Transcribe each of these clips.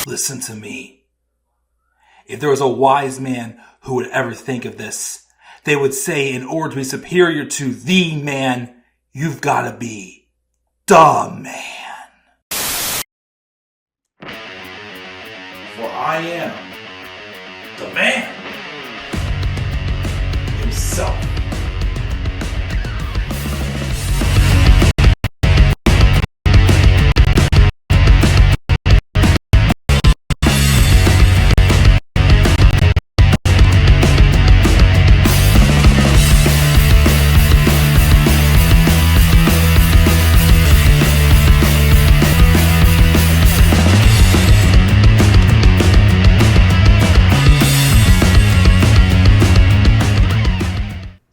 Listen to me. If there was a wise man who would ever think of this, they would say in order to be superior to the man, you've got to be the man. For I am the man himself.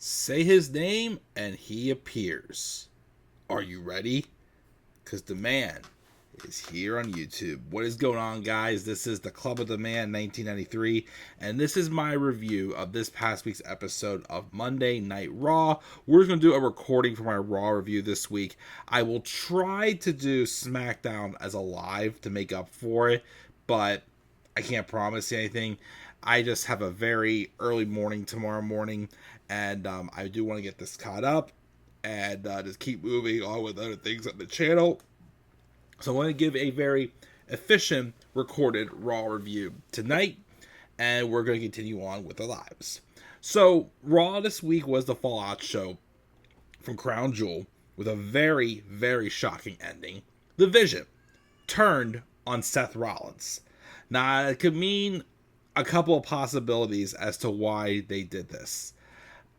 Say his name and he appears. Are you ready? Because the man is here on YouTube. What is going on, guys? This is the Club of the Man 1993, and this is my review of this past week's episode of Monday Night Raw. We're just going to do a recording for my Raw review this week. I will try to do SmackDown as a live to make up for it, but I can't promise anything. I just have a very early morning tomorrow morning, and I do want to get this caught up and just keep moving on with other things on the channel. So I want to give a very efficient recorded Raw review tonight, and we're going to continue on with the lives. So Raw this week was the Fallout show from Crown Jewel with a very, very shocking ending. The Vision turned on Seth Rollins. Now, it could mean a couple of possibilities as to why they did this.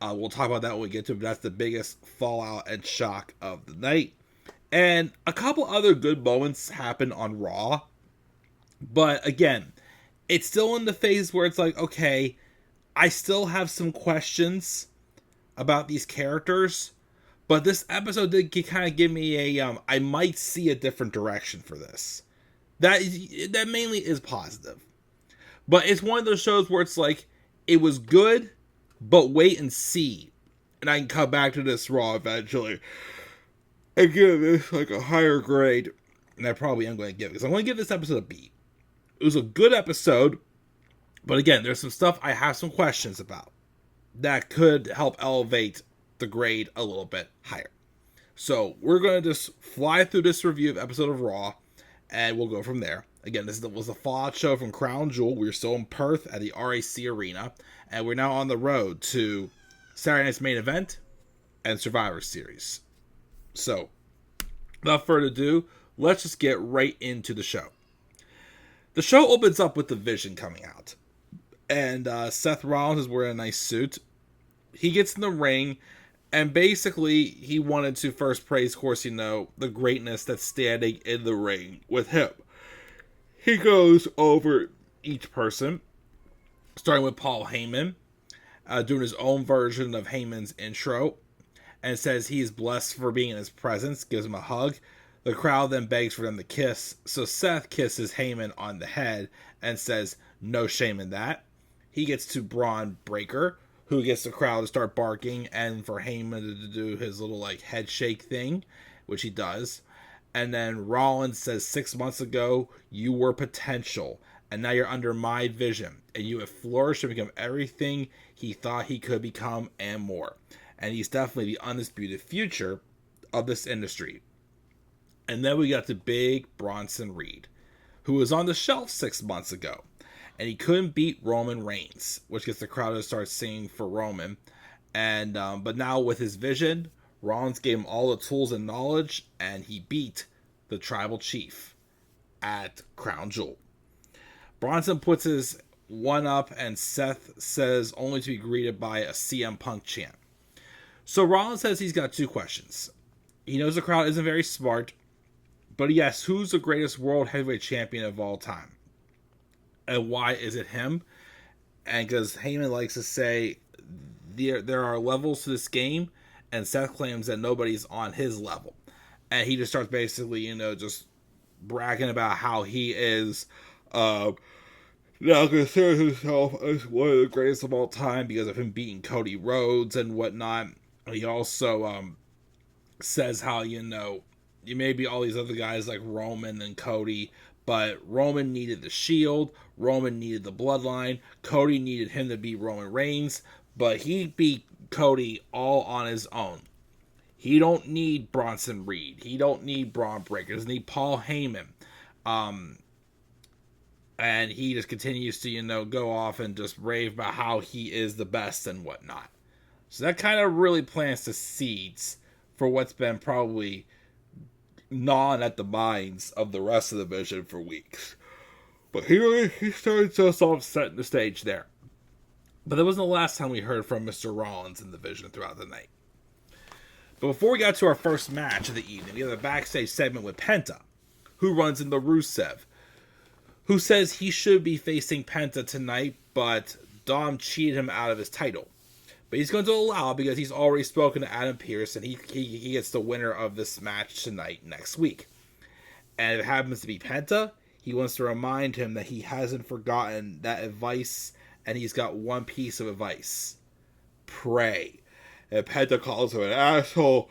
We'll talk about that when we get to it, but that's the biggest fallout and shock of the night. And a couple other good moments happen on Raw. But again, it's still in the phase where it's like, okay, I still have some questions about these characters. But this episode did kind of give me a, I might see a different direction for this. That mainly is positive. But it's one of those shows where it's like, it was good, but wait and see. And I can come back to this Raw eventually and give this like a higher grade. And I probably am going to give it, because I'm going to give this episode a B. It was a good episode, but again, there's some stuff I have some questions about that could help elevate the grade a little bit higher. So we're going to just fly through this review of episode of Raw, and we'll go from there. Again, this was the Fallout show from Crown Jewel. We're still in Perth at the RAC Arena, and we're now on the road to Saturday Night's Main Event and Survivor Series. So, without further ado, let's just get right into the show. The show opens up with the Vision coming out, and Seth Rollins is wearing a nice suit. He gets in the ring, and basically, he wanted to first praise, of course, the greatness that's standing in the ring with him. He goes over each person, starting with Paul Heyman, doing his own version of Heyman's intro, and says he's blessed for being in his presence, gives him a hug. The crowd then begs for them to kiss, so Seth kisses Heyman on the head and says, no shame in that. He gets to Braun Breaker, who gets the crowd to start barking, and for Heyman to do his little head shake thing, which he does. And then Rollins says, 6 months ago, you were potential, and now you're under my vision, and you have flourished and become everything he thought he could become and more. And he's definitely the undisputed future of this industry. And then we got the big Bronson Reed, who was on the shelf 6 months ago, and he couldn't beat Roman Reigns, which gets the crowd to start singing for Roman. And but now with his vision, Rollins gave him all the tools and knowledge, and he beat the Tribal Chief at Crown Jewel. Bronson puts his one up, and Seth says only to be greeted by a CM Punk chant. So Rollins says he's got two questions. He knows the crowd isn't very smart, but he asks who's the greatest world heavyweight champion of all time? And why is it him? And because Heyman likes to say there are levels to this game, and Seth claims that nobody's on his level. And he just starts basically, just bragging about how he is now considers himself as one of the greatest of all time because of him beating Cody Rhodes and whatnot. He also says how, you may be all these other guys like Roman and Cody, but Roman needed the Shield, Roman needed the Bloodline, Cody needed him to beat Roman Reigns, but he beat Cody all on his own. He don't need Bronson Reed. He don't need Braun Breaker. He doesn't need Paul Heyman. And he just continues to, go off and just rave about how he is the best and whatnot. So that kind of really plants the seeds for what's been probably gnawing at the minds of the rest of the division for weeks. But he started us off setting the stage there. But that wasn't the last time we heard from Mr. Rollins in the division throughout the night. But before we got to our first match of the evening, we have a backstage segment with Penta, who runs into Rusev, who says he should be facing Penta tonight, but Dom cheated him out of his title. But he's going to allow because he's already spoken to Adam Pearce, and he gets the winner of this match tonight next week. And if it happens to be Penta, he wants to remind him that he hasn't forgotten that advice, and he's got one piece of advice. Pray. And Penta calls him an asshole,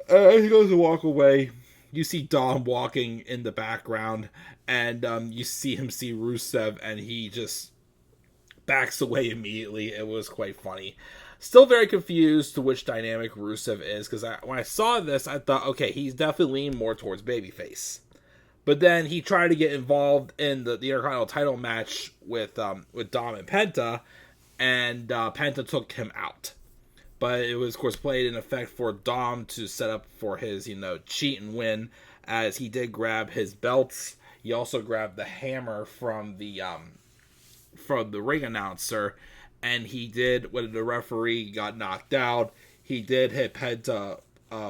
and he goes to walk away. You see Dom walking in the background, and you see him see Rusev, and he just backs away immediately. It was quite funny. Still very confused to which dynamic Rusev is, because when I saw this, I thought, okay, he's definitely leaning more towards babyface. But then he tried to get involved in the Intercontinental title match with Dom and Penta, and Penta took him out. But it was, of course, played in effect for Dom to set up for his, cheat and win, as he did grab his belts. He also grabbed the hammer from the ring announcer, and he did, when the referee got knocked out, he did hit Penta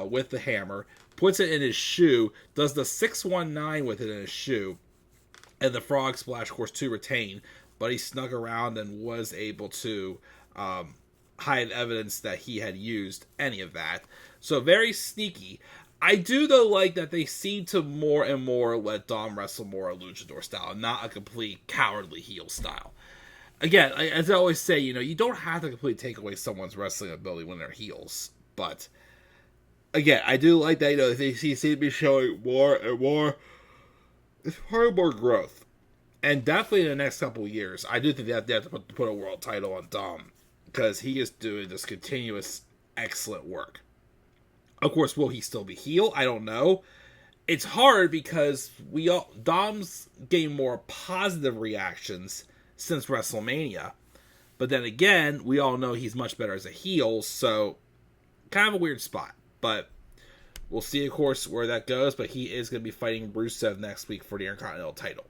with the hammer, puts it in his shoe, does the 619 with it in his shoe, and the frog splash, of course, to retain, but he snuck around and was able to hide evidence that he had used any of that. So very sneaky. I do, though, like that they seem to more and more let Dom wrestle more a luchador style, not a complete cowardly heel style. Again, as I always say, you don't have to completely take away someone's wrestling ability when they're heels. But, again, I do like that, they seem to be showing more and more. It's probably more growth. And definitely in the next couple of years, I do think they have to put a world title on Dom, because he is doing this continuous excellent work. Of course, will he still be heel? I don't know. It's hard because Dom's gained more positive reactions since WrestleMania. But then again, we all know he's much better as a heel, so kind of a weird spot. But we'll see, of course, where that goes. But he is going to be fighting Rusev next week for the Intercontinental title.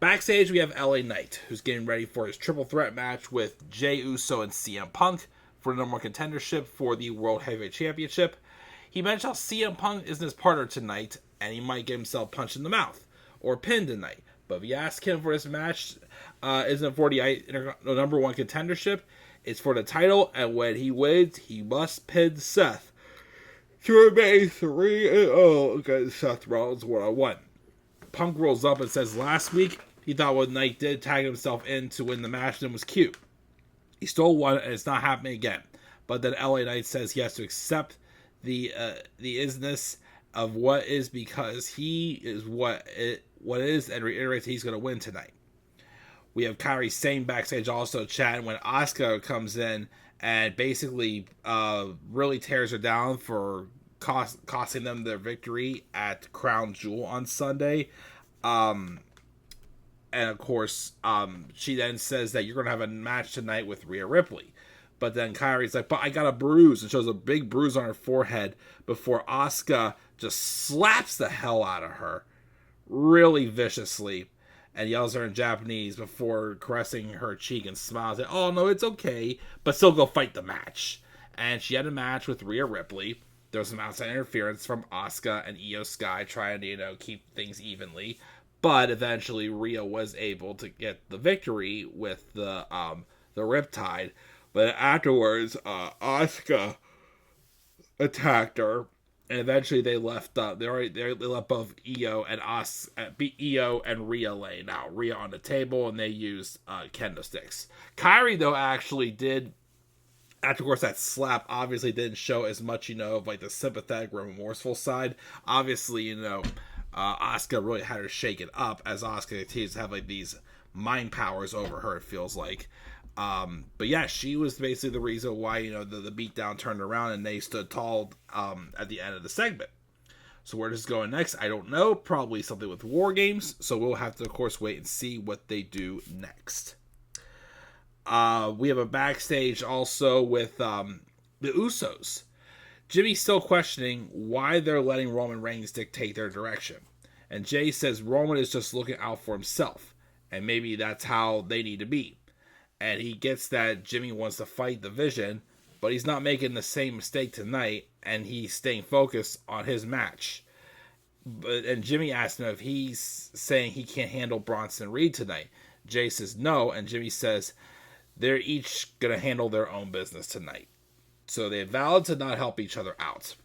Backstage, we have LA Knight, who's getting ready for his triple threat match with Jey Uso and CM Punk for the number one contendership for the World Heavyweight Championship. He mentioned how CM Punk isn't his partner tonight, and he might get himself punched in the mouth or pinned tonight. But if you ask him for this match, isn't for the number one contendership, it's for the title, and when he wins, he must pin Seth to remain 3-0 against Seth Rollins 1-on-1. Punk rolls up and says last week he thought what Knight did, tagging himself in to win the match, and was cute. He stole one, and it's not happening again. But then LA Knight says he has to accept the isness of what is, because he is what is, and reiterates he's going to win tonight. We have Kairi Sane backstage also chatting when Asuka comes in and basically really tears her down for costing them their victory at Crown Jewel on Sunday. And of course, she then says that you're going to have a match tonight with Rhea Ripley. But then Kairi's like, but I got a bruise, and shows a big bruise on her forehead before Asuka just slaps the hell out of her really viciously and yells at her in Japanese before caressing her cheek and smiles at, oh no, it's okay, but still go fight the match. And she had a match with Rhea Ripley. There was some outside interference from Asuka and Io Sky trying to, keep things evenly. But eventually Rhea was able to get the victory with the Riptide. But afterwards, Asuka attacked her, and eventually they left. They left both Io and Rhea lay. Now Rhea on the table, and they used kendo sticks. Kairi though actually did After, of course, that slap obviously didn't show as much, of like the sympathetic, remorseful side. Obviously, Asuka really had her shaken up as Asuka continues to have like these mind powers over her, it feels like. But yeah, she was basically the reason why, the beatdown turned around and they stood tall at the end of the segment. So where this is going next, I don't know. Probably something with War Games. So we'll have to, of course, wait and see what they do next. We have a backstage also with the Usos. Jimmy's still questioning why they're letting Roman Reigns dictate their direction. And Jay says Roman is just looking out for himself. And maybe that's how they need to be. And he gets that Jimmy wants to fight the Vision, but he's not making the same mistake tonight, and he's staying focused on his match. And Jimmy asked him if he's saying he can't handle Bronson Reed tonight. Jay says no, and Jimmy says they're each going to handle their own business tonight. So they vowed to not help each other out.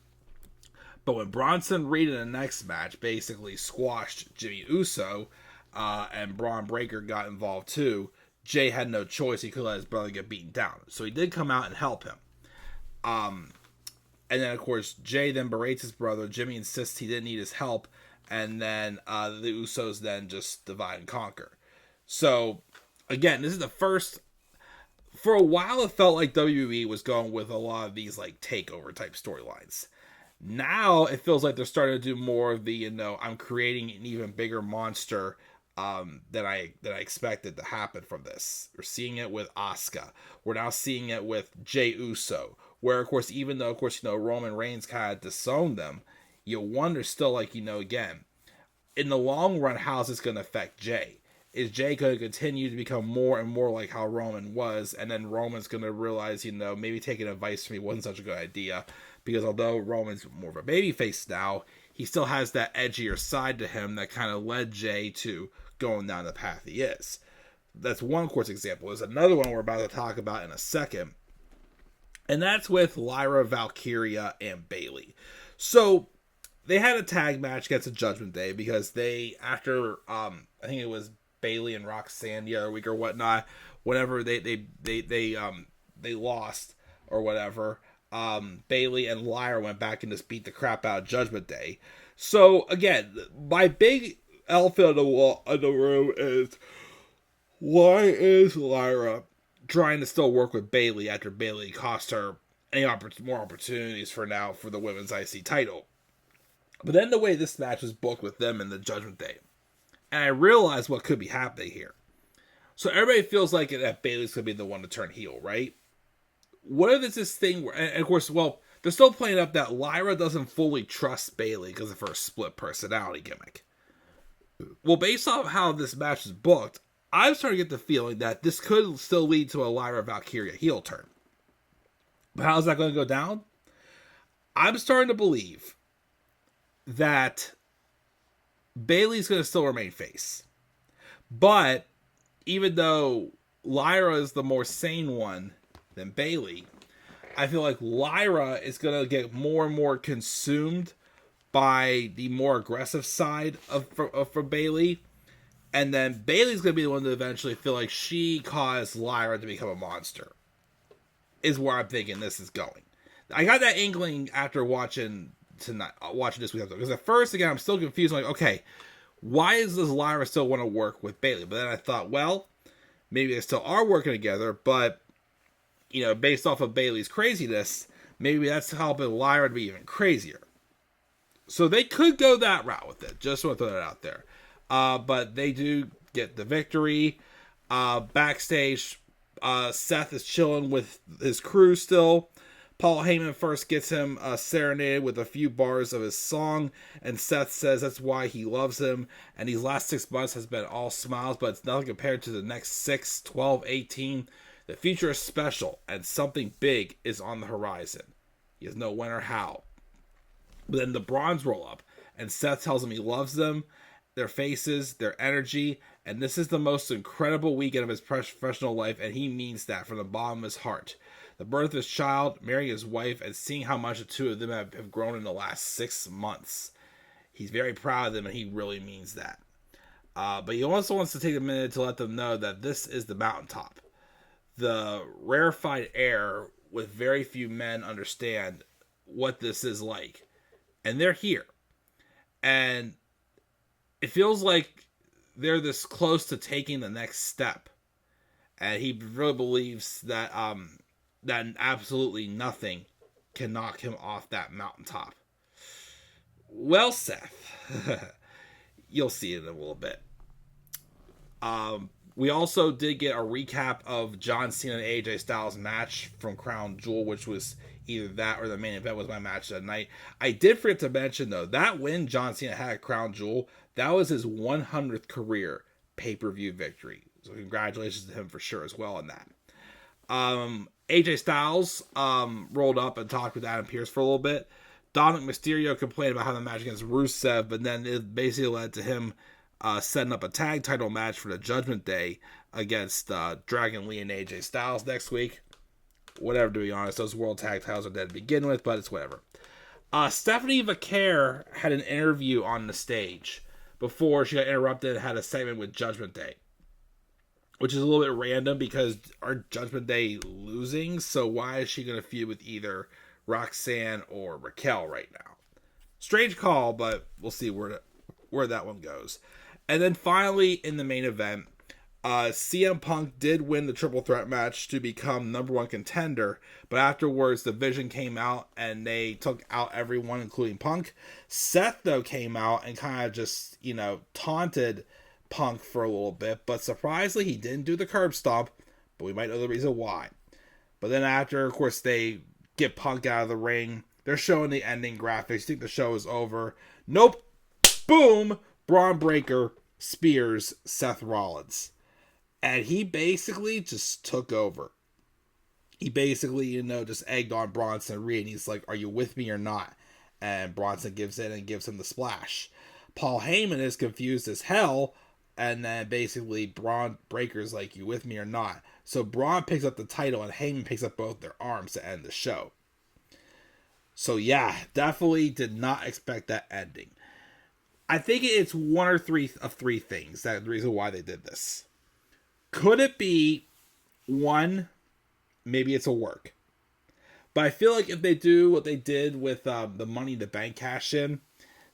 But when Bronson Reed in the next match basically squashed Jimmy Uso, and Braun Breaker got involved too, Jay had no choice. He could let his brother get beaten down. So he did come out and help him. And then, of course, Jay then berates his brother. Jimmy insists he didn't need his help. And then the Usos then just divide and conquer. So, again, this is the first... For a while, it felt like WWE was going with a lot of these like takeover type storylines. Now, it feels like they're starting to do more of the, I'm creating an even bigger monster that I expected to happen from this. We're seeing it with Asuka. We're now seeing it with Jey Uso. Where, of course, even though, of course, Roman Reigns kind of disowned them, you wonder still, like, again, in the long run, how's this going to affect Jey? Is Jey going to continue to become more and more like how Roman was, and then Roman's going to realize, maybe taking advice from me wasn't such a good idea, because although Roman's more of a babyface now, he still has that edgier side to him that kind of led Jey to going down the path he is. That's one, of course, example. There's another one we're about to talk about in a second, and that's with Lyra, Valkyria, and Bayley. So, they had a tag match against the Judgment Day because they, after, I think it was Bayley and Roxanne the other week or whatnot, whenever they lost or whatever, Bayley and Lyra went back and just beat the crap out of Judgment Day. So, again, my big elephant in the room is, why is Lyra trying to still work with Bayley after Bayley cost her any more opportunities for the women's IC title? But then the way this match was booked with them in the Judgment Day, and I realized what could be happening here. So everybody feels like that Bayley's going to be the one to turn heel, right? What if it's this thing where, and of course, well, they're still playing up that Lyra doesn't fully trust Bayley because of her split personality gimmick. Well, based off how this match is booked, I'm starting to get the feeling that this could still lead to a Lyra Valkyria heel turn. But how's that going to go down? I'm starting to believe that Bayley's going to still remain face. But even though Lyra is the more sane one than Bayley, I feel like Lyra is going to get more and more consumed by the more aggressive side for Bayley. And then Bayley's going to be the one to eventually feel like she caused Lyra to become a monster. Is where I'm thinking this is going. I got that inkling after watching this week's episode. Because at first, again, I'm still confused. I'm like, okay, why does Lyra still want to work with Bayley? But then I thought, well, maybe they still are working together. But, based off of Bayley's craziness, maybe that's helping Lyra to be even crazier. So they could go that route with it. Just want to throw that out there. But they do get the victory. Backstage, Seth is chilling with his crew still. Paul Heyman first gets him serenaded with a few bars of his song, and Seth says that's why he loves him, and these last 6 months has been all smiles, but it's nothing compared to the next 6, 12, 18. The future is special, and something big is on the horizon. He has no when or how. But then the Bronze roll up, and Seth tells him he loves them, their faces, their energy, and this is the most incredible weekend of his professional life, and he means that from the bottom of his heart. The birth of his child, marrying his wife, and seeing how much the two of them have grown in the last 6 months. He's very proud of them, and he really means that. But he also wants to take a minute to let them know that this is the mountaintop. The rarefied air with very few men understand what this is like. And they're here. And it feels like they're this close to taking the next step. And he really believes that that absolutely nothing can knock him off that mountaintop. Well, Seth, you'll see it in a little bit. We also did get a recap of John Cena and AJ Styles match from Crown Jewel, which was either that or the main event was my match that night. I did forget to mention, though, that win John Cena had at Crown Jewel, that was his 100th career pay-per-view victory. So congratulations to him for sure as well on that. AJ Styles rolled up and talked with Adam Pearce for a little bit. Dominik Mysterio complained about having a match against Rusev, but then it basically led to him setting up a tag title match for the Judgment Day against Dragon Lee and AJ Styles next week. Whatever, to be honest. Those world tag titles are dead to begin with, but it's whatever. Stephanie Vaquer had an interview on the stage before she got interrupted and had a segment with Judgment Day, which is a little bit random because our Judgment Day losing, so why is she going to feud with either Roxanne or Raquel right now? Strange call, but we'll see where that one goes. And then finally, in the main event, CM Punk did win the triple threat match to become number one contender, but afterwards the Vision came out and they took out everyone, including Punk. Seth, though, came out and kind of just, taunted Punk for a little bit, but surprisingly, he didn't do the curb stomp, but we might know the reason why. But then after, of course, they get Punk out of the ring. They're showing the ending graphics. You think the show is over. Nope. Boom. Braun Breaker spears Seth Rollins. And he basically just took over. He basically, just egged on Bronson and Rhea, and he's like, are you with me or not? And Bronson gives in and gives him the splash. Paul Heyman is confused as hell, and then basically Braun Breaker's like, you with me or not? So Braun picks up the title, and Heyman picks up both their arms to end the show. So yeah, definitely did not expect that ending. I think it's one or three things that the reason why they did this. Could it be, one, maybe it's a work. But I feel like if they do what they did with the Money in the Bank cash in,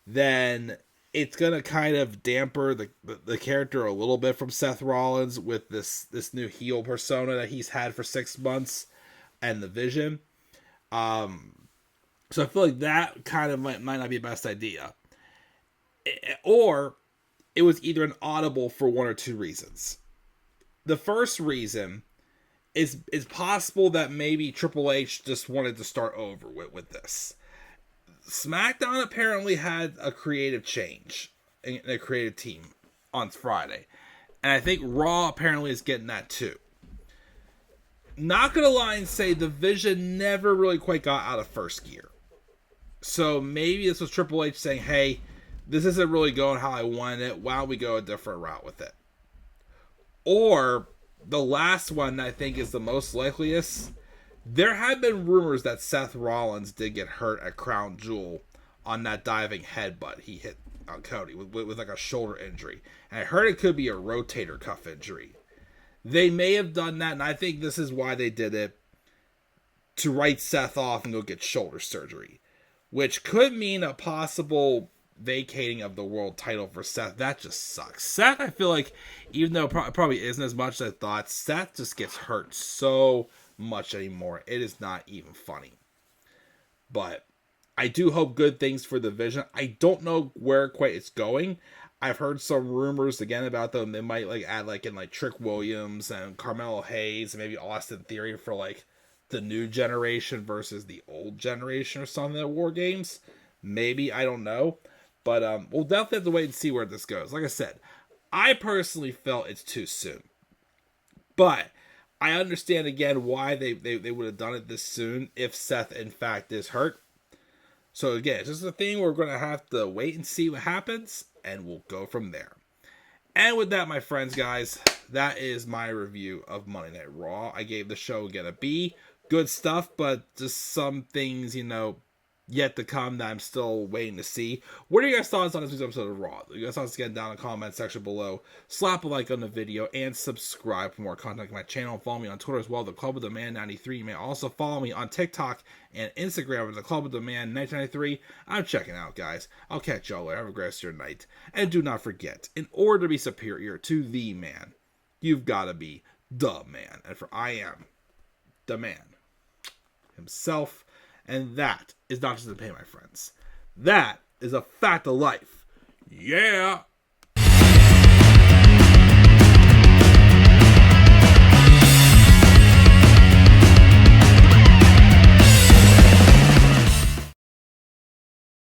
then it's going to kind of damper the character a little bit from Seth Rollins with this new heel persona that he's had for 6 months and the Vision. So I feel like that kind of might not be the best idea. Or it was either an audible for one or two reasons. The first reason is possible that maybe Triple H just wanted to start over with this. SmackDown apparently had a creative change in a creative team on Friday. And I think Raw apparently is getting that too. Not going to lie and say the Vision never really quite got out of first gear. So maybe this was Triple H saying, hey, this isn't really going how I wanted it. Why don't we go a different route with it? Or the last one I think is the most likeliest. There have been rumors that Seth Rollins did get hurt at Crown Jewel on that diving headbutt he hit on Cody with like a shoulder injury. And I heard it could be a rotator cuff injury. They may have done that, and I think this is why they did it, to write Seth off and go get shoulder surgery, which could mean a possible vacating of the world title for Seth. That just sucks. Seth, I feel like, even though it probably isn't as much as I thought, Seth just gets hurt so much anymore. It is not even funny. But I do hope good things for the Vision. I don't know where quite it's going. I've heard some rumors again about them. They might add in Trick Williams and Carmelo Hayes and maybe Austin Theory for the new generation versus the old generation or something at War Games. Maybe, I don't know. But we'll definitely have to wait and see where this goes. Like I said, I personally felt it's too soon. But I understand again why they would have done it this soon if Seth in fact is hurt. So again, it's just a thing we're going to have to wait and see what happens, and we'll go from there. And with that, my friends, guys, that is my review of Monday Night Raw. I gave the show again a B. Good stuff, but just some things, yet to come that I'm still waiting to see. What are you guys' thoughts on this week's episode of Raw? You guys' thoughts, get down in the comment section below. Slap a like on the video and subscribe for more content on my channel. Follow me on Twitter as well, The Club of the Man 93. You may also follow me on TikTok and Instagram at The Club of the Man 1993. I'm checking out, guys. I'll catch y'all later. Have a great rest of your night. And do not forget, in order to be superior to the man, you've got to be the man. And for I am the man himself. And that is not just a pay, my friends. That is a fact of life. Yeah.